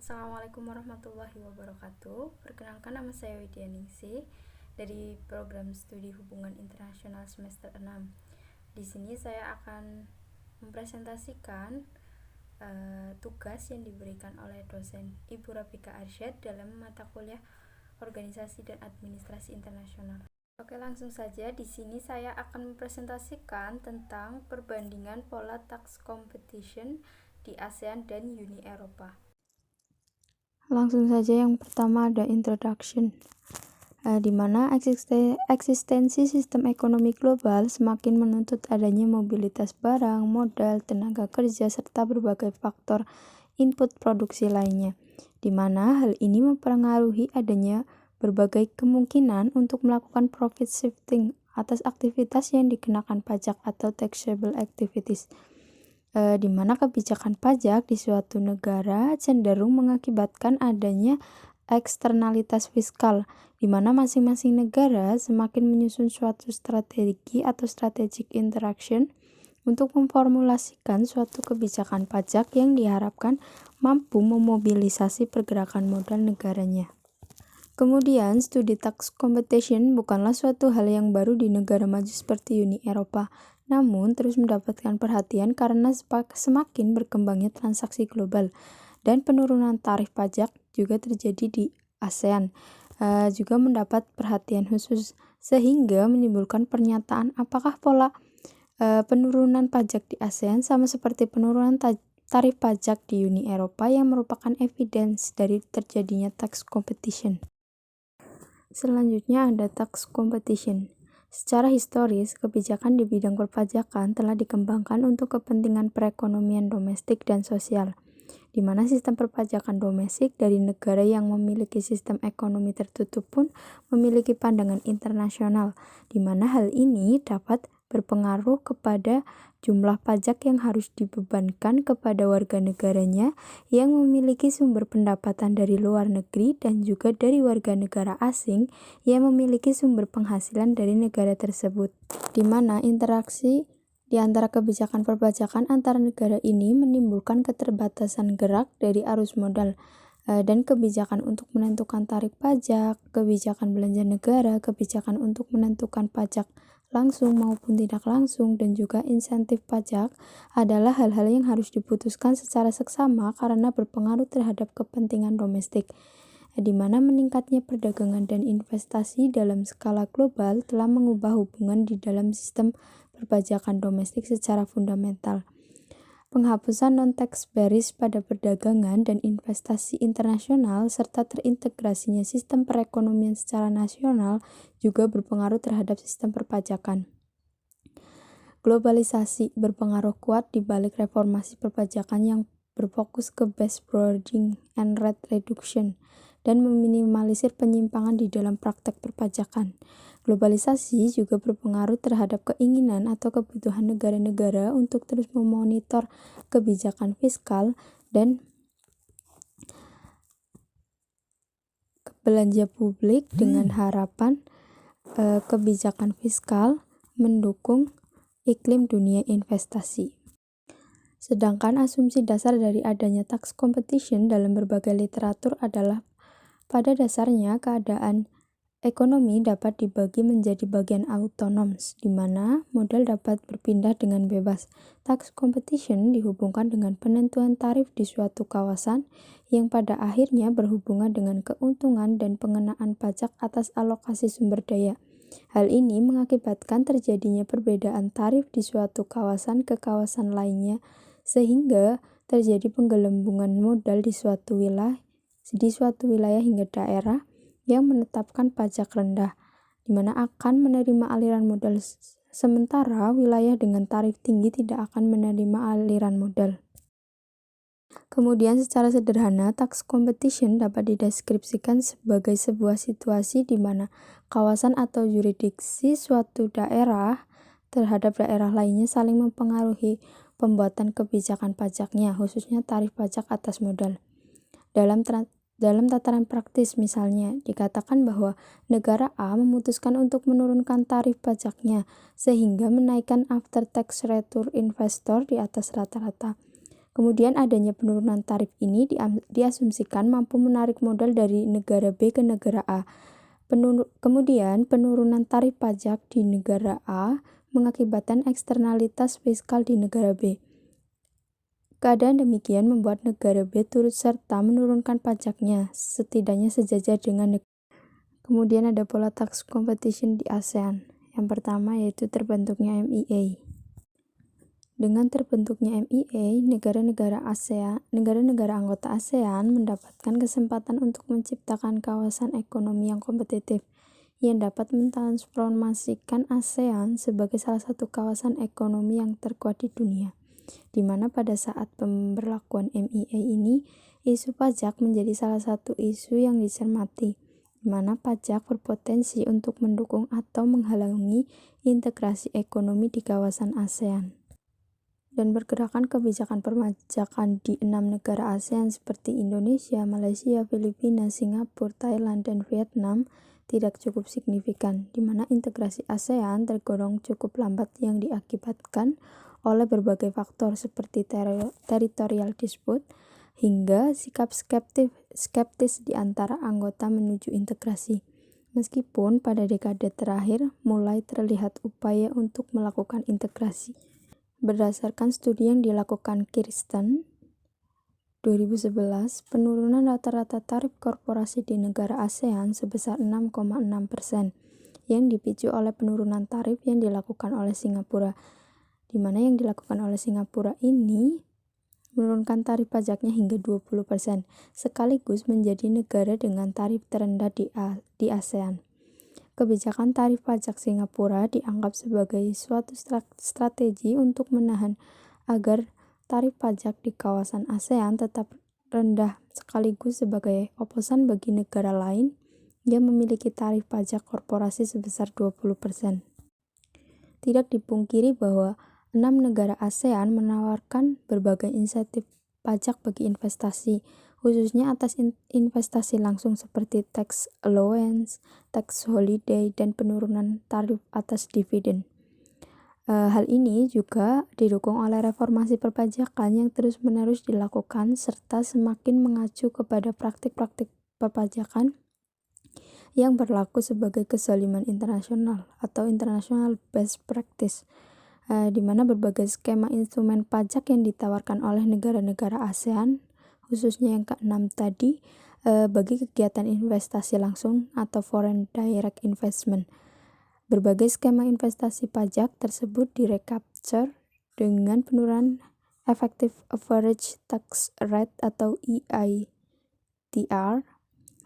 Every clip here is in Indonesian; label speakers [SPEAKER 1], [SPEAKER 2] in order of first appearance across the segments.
[SPEAKER 1] Assalamualaikum warahmatullahi wabarakatuh. Perkenalkan, nama saya Widya Ningsih dari program studi hubungan internasional semester 6. Di sini saya akan mempresentasikan tugas yang diberikan oleh dosen Ibu Rafika Arsyad dalam mata kuliah Organisasi dan Administrasi Internasional. Oke, langsung saja. Di sini saya akan mempresentasikan tentang perbandingan pola tax competition di ASEAN dan Uni Eropa. Langsung saja, yang pertama ada introduction, di mana eksistensi sistem ekonomi global semakin menuntut adanya mobilitas barang, modal, tenaga kerja, serta berbagai faktor input produksi lainnya, di mana hal ini mempengaruhi adanya berbagai kemungkinan untuk melakukan profit shifting atas aktivitas yang dikenakan pajak atau taxable activities, di mana kebijakan pajak di suatu negara cenderung mengakibatkan adanya eksternalitas fiskal, di mana masing-masing negara semakin menyusun suatu strategi atau strategic interaction untuk memformulasikan suatu kebijakan pajak yang diharapkan mampu memobilisasi pergerakan modal negaranya. Kemudian, studi tax competition bukanlah suatu hal yang baru di negara maju seperti Uni Eropa, namun terus mendapatkan perhatian karena semakin berkembangnya transaksi global dan penurunan tarif pajak juga terjadi di ASEAN, juga mendapat perhatian khusus, sehingga menimbulkan pernyataan apakah pola penurunan pajak di ASEAN sama seperti penurunan tarif pajak di Uni Eropa yang merupakan evidence dari terjadinya tax competition. Selanjutnya ada tax competition. Secara historis, kebijakan di bidang perpajakan telah dikembangkan untuk kepentingan perekonomian domestik dan sosial, di mana sistem perpajakan domestik dari negara yang memiliki sistem ekonomi tertutup pun memiliki pandangan internasional, di mana hal ini dapat berpengaruh kepada jumlah pajak yang harus dibebankan kepada warga negaranya yang memiliki sumber pendapatan dari luar negeri dan juga dari warga negara asing yang memiliki sumber penghasilan dari negara tersebut, di mana interaksi di antara kebijakan perpajakan antara negara ini menimbulkan keterbatasan gerak dari arus modal dan kebijakan untuk menentukan tarif pajak, kebijakan belanja negara, kebijakan untuk menentukan pajak langsung maupun tidak langsung, dan juga insentif pajak adalah hal-hal yang harus diputuskan secara seksama karena berpengaruh terhadap kepentingan domestik, di mana meningkatnya perdagangan dan investasi dalam skala global telah mengubah hubungan di dalam sistem perpajakan domestik secara fundamental. Penghapusan non-tax barriers pada perdagangan dan investasi internasional serta terintegrasinya sistem perekonomian secara nasional juga berpengaruh terhadap sistem perpajakan. Globalisasi berpengaruh kuat di balik reformasi perpajakan yang berfokus ke best burden and rate reduction dan meminimalisir penyimpangan di dalam praktek perpajakan. Globalisasi juga berpengaruh terhadap keinginan atau kebutuhan negara-negara untuk terus memonitor kebijakan fiskal dan belanja publik dengan harapan kebijakan fiskal mendukung iklim dunia investasi. Sedangkan asumsi dasar dari adanya tax competition dalam berbagai literatur adalah pada dasarnya keadaan ekonomi dapat dibagi menjadi bagian autonom, di mana modal dapat berpindah dengan bebas. Tax competition dihubungkan dengan penentuan tarif di suatu kawasan yang pada akhirnya berhubungan dengan keuntungan dan pengenaan pajak atas alokasi sumber daya. Hal ini mengakibatkan terjadinya perbedaan tarif di suatu kawasan ke kawasan lainnya, sehingga terjadi penggelembungan modal di suatu wilayah hingga daerah yang menetapkan pajak rendah, di mana akan menerima aliran modal, sementara wilayah dengan tarif tinggi tidak akan menerima aliran modal. Kemudian secara sederhana, tax competition dapat dideskripsikan sebagai sebuah situasi di mana kawasan atau yurisdiksi suatu daerah terhadap daerah lainnya saling mempengaruhi pembuatan kebijakan pajaknya, khususnya tarif pajak atas modal. Dalam tataran praktis, misalnya, dikatakan bahwa negara A memutuskan untuk menurunkan tarif pajaknya, sehingga menaikkan after tax return investor di atas rata-rata. Kemudian adanya penurunan tarif ini diasumsikan mampu menarik modal dari negara B ke negara A. Kemudian penurunan tarif pajak di negara A mengakibatkan eksternalitas fiskal di negara B. Keadaan demikian membuat negara B turut serta menurunkan pajaknya, setidaknya sejajar dengan negara. Kemudian ada pola tax competition di ASEAN. Yang pertama yaitu terbentuknya MEA. Dengan terbentuknya MEA, negara-negara anggota ASEAN mendapatkan kesempatan untuk menciptakan kawasan ekonomi yang kompetitif yang dapat mentransformasikan ASEAN sebagai salah satu kawasan ekonomi yang terkuat di dunia, di mana pada saat pemberlakuan MEA ini, isu pajak menjadi salah satu isu yang dicermati, di mana pajak berpotensi untuk mendukung atau menghalangi integrasi ekonomi di kawasan ASEAN. Dan pergerakan kebijakan perpajakan di 6 negara ASEAN seperti Indonesia, Malaysia, Filipina, Singapura, Thailand, dan Vietnam tidak cukup signifikan, di mana integrasi ASEAN tergolong cukup lambat yang diakibatkan oleh berbagai faktor seperti territorial dispute hingga sikap skeptis di antara anggota menuju integrasi. Meskipun pada dekade terakhir mulai terlihat upaya untuk melakukan integrasi. Berdasarkan studi yang dilakukan Kirsten 2011, penurunan rata-rata tarif korporasi di negara ASEAN sebesar 6,6% yang dipicu oleh penurunan tarif yang dilakukan oleh Singapura, di mana yang dilakukan oleh Singapura ini menurunkan tarif pajaknya hingga 20%, sekaligus menjadi negara dengan tarif terendah di ASEAN. Kebijakan tarif pajak Singapura dianggap sebagai suatu strategi untuk menahan agar tarif pajak di kawasan ASEAN tetap rendah, sekaligus sebagai oposan bagi negara lain yang memiliki tarif pajak korporasi sebesar 20%. Tidak dipungkiri bahwa 6 negara ASEAN menawarkan berbagai insentif pajak bagi investasi, khususnya atas investasi langsung seperti tax allowance, tax holiday, dan penurunan tarif atas dividen. Hal ini juga didukung oleh reformasi perpajakan yang terus-menerus dilakukan serta semakin mengacu kepada praktik-praktik perpajakan yang berlaku sebagai kezaliman internasional atau international best practice, di mana berbagai skema instrumen pajak yang ditawarkan oleh negara-negara ASEAN, khususnya yang ke-6 tadi, bagi kegiatan investasi langsung atau foreign direct investment. Berbagai skema investasi pajak tersebut direcapture dengan penurunan effective average tax rate atau EITR,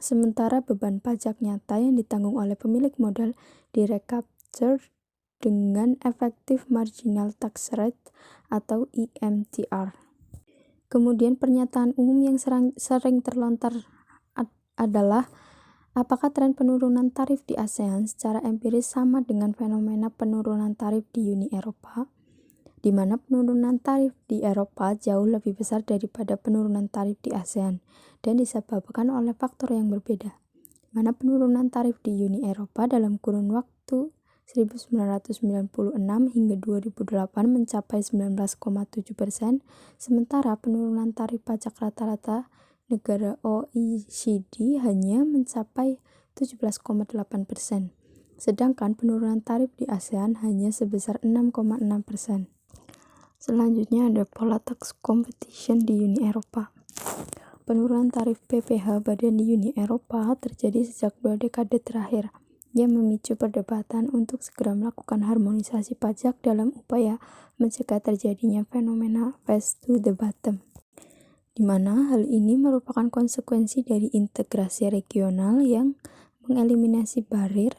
[SPEAKER 1] sementara beban pajak nyata yang ditanggung oleh pemilik modal direcapture dengan effective marginal tax rate atau EMTR. Kemudian pernyataan umum yang sering terlontar adalah apakah tren penurunan tarif di ASEAN secara empiris sama dengan fenomena penurunan tarif di Uni Eropa, di mana penurunan tarif di Eropa jauh lebih besar daripada penurunan tarif di ASEAN dan disebabkan oleh faktor yang berbeda, di mana penurunan tarif di Uni Eropa dalam kurun waktu 1996 hingga 2008 mencapai 19,7%, sementara penurunan tarif pajak rata-rata negara OECD hanya mencapai 17,8%, sedangkan penurunan tarif di ASEAN hanya sebesar 6,6%. Selanjutnya ada pola tax competition di Uni Eropa. Penurunan tarif PPh badan di Uni Eropa terjadi sejak 2 dekade terakhir, yang memicu perdebatan untuk segera melakukan harmonisasi pajak dalam upaya mencegah terjadinya fenomena race to the bottom, di mana hal ini merupakan konsekuensi dari integrasi regional yang mengeliminasi barir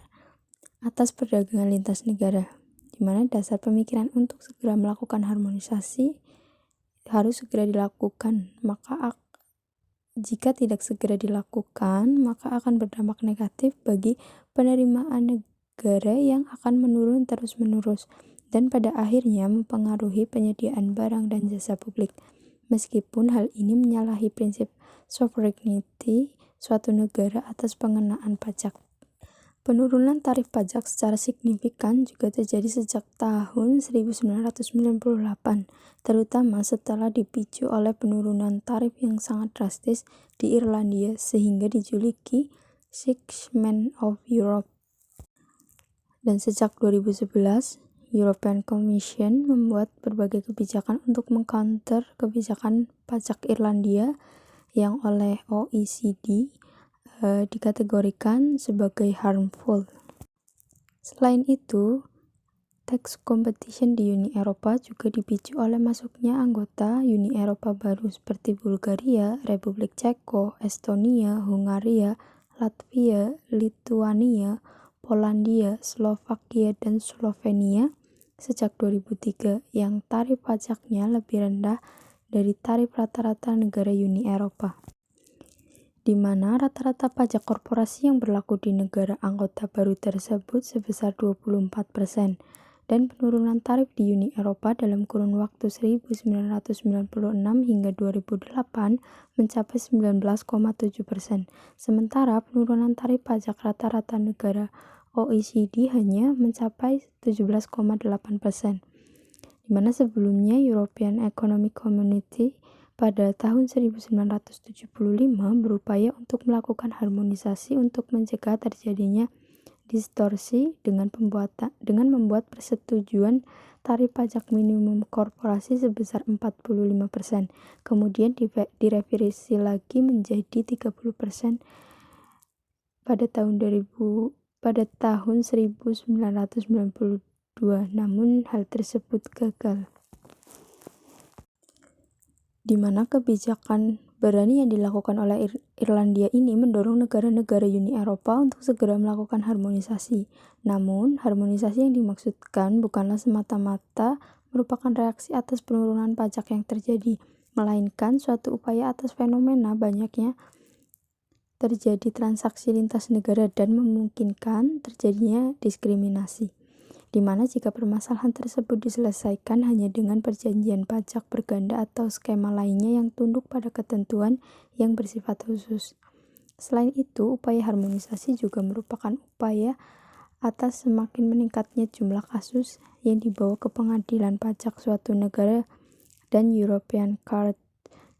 [SPEAKER 1] atas perdagangan lintas negara, di mana dasar pemikiran untuk segera melakukan harmonisasi harus segera dilakukan, jika tidak segera dilakukan, maka akan berdampak negatif bagi penerimaan negara yang akan menurun terus-menerus dan pada akhirnya mempengaruhi penyediaan barang dan jasa publik. Meskipun hal ini menyalahi prinsip sovereignty suatu negara atas pengenaan pajak. Penurunan tarif pajak secara signifikan juga terjadi sejak tahun 1998, terutama setelah dipicu oleh penurunan tarif yang sangat drastis di Irlandia sehingga dijuluki Six Men of Europe. Dan sejak 2011, European Commission membuat berbagai kebijakan untuk mengcounter kebijakan pajak Irlandia yang oleh OECD dikategorikan sebagai harmful. Selain itu, tax competition di Uni Eropa juga dipicu oleh masuknya anggota Uni Eropa baru seperti Bulgaria, Republik Ceko, Estonia, Hungaria, Latvia, Lituania, Polandia, Slovakia, dan Slovenia sejak 2003 yang tarif pajaknya lebih rendah dari tarif rata-rata negara Uni Eropa, di mana rata-rata pajak korporasi yang berlaku di negara anggota baru tersebut sebesar 24%, dan penurunan tarif di Uni Eropa dalam kurun waktu 1996 hingga 2008 mencapai 19,7%, sementara penurunan tarif pajak rata-rata negara OECD hanya mencapai 17,8%, di mana sebelumnya European Economic Community pada tahun 1975 berupaya untuk melakukan harmonisasi untuk mencegah terjadinya distorsi dengan membuat persetujuan tarif pajak minimum korporasi sebesar 45%, kemudian direvisi lagi menjadi 30% pada tahun 1992, namun hal tersebut gagal, di mana kebijakan berani yang dilakukan oleh Irlandia ini mendorong negara-negara Uni Eropa untuk segera melakukan harmonisasi. Namun, harmonisasi yang dimaksudkan bukanlah semata-mata merupakan reaksi atas penurunan pajak yang terjadi, melainkan suatu upaya atas fenomena banyaknya terjadi transaksi lintas negara dan memungkinkan terjadinya diskriminasi, di mana jika permasalahan tersebut diselesaikan hanya dengan perjanjian pajak berganda atau skema lainnya yang tunduk pada ketentuan yang bersifat khusus. Selain itu, upaya harmonisasi juga merupakan upaya atas semakin meningkatnya jumlah kasus yang dibawa ke pengadilan pajak suatu negara dan European Court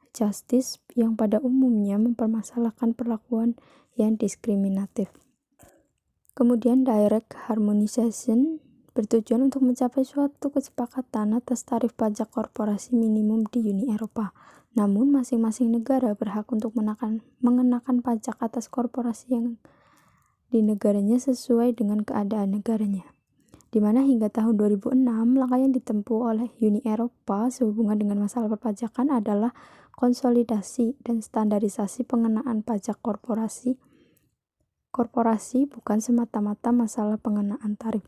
[SPEAKER 1] Justice yang pada umumnya mempermasalahkan perlakuan yang diskriminatif. Kemudian direct harmonization bertujuan untuk mencapai suatu kesepakatan atas tarif pajak korporasi minimum di Uni Eropa. Namun, masing-masing negara berhak untuk mengenakan pajak atas korporasi yang di negaranya sesuai dengan keadaan negaranya. Di mana hingga tahun 2006, langkah yang ditempuh oleh Uni Eropa sehubungan dengan masalah perpajakan adalah konsolidasi dan standarisasi pengenaan pajak korporasi bukan semata-mata masalah pengenaan tarif,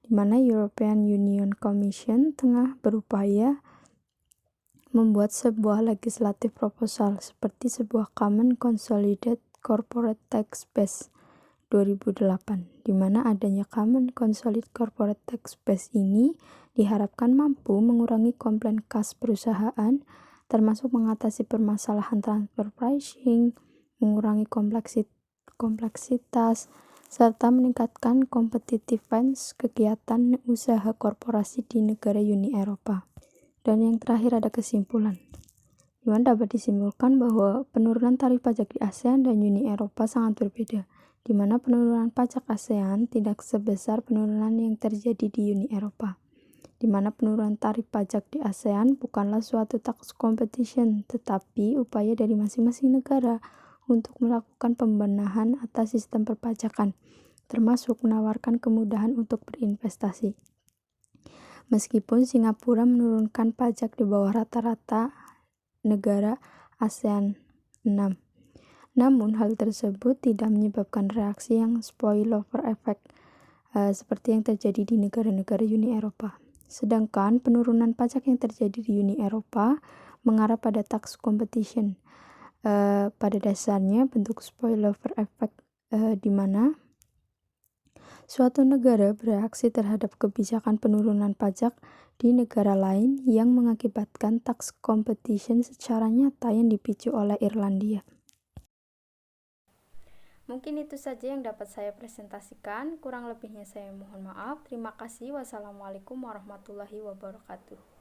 [SPEAKER 1] di mana European Union Commission tengah berupaya membuat sebuah legislative proposal seperti sebuah Common Consolidated Corporate Tax Base 2008, di mana adanya Common Consolidated Corporate Tax Base ini diharapkan mampu mengurangi komplain kas perusahaan, termasuk mengatasi permasalahan transfer pricing, mengurangi kompleksitas, serta meningkatkan competitiveness kegiatan usaha korporasi di negara Uni Eropa. Dan yang terakhir ada kesimpulan, di mana dapat disimpulkan bahwa penurunan tarif pajak di ASEAN dan Uni Eropa sangat berbeda, di mana penurunan pajak ASEAN tidak sebesar penurunan yang terjadi di Uni Eropa, di mana penurunan tarif pajak di ASEAN bukanlah suatu tax competition, tetapi upaya dari masing-masing negara untuk melakukan pembenahan atas sistem perpajakan, termasuk menawarkan kemudahan untuk berinvestasi. Meskipun Singapura menurunkan pajak di bawah rata-rata negara ASEAN 6, namun hal tersebut tidak menyebabkan reaksi yang spillover effect seperti yang terjadi di negara-negara Uni Eropa. Sedangkan penurunan pajak yang terjadi di Uni Eropa mengarah pada tax competition. Pada dasarnya bentuk spillover effect di mana suatu negara bereaksi terhadap kebijakan penurunan pajak di negara lain yang mengakibatkan tax competition secara nyata yang dipicu oleh Irlandia. Mungkin itu saja yang dapat saya presentasikan. Kurang lebihnya saya mohon maaf. Terima kasih. Wassalamualaikum warahmatullahi wabarakatuh.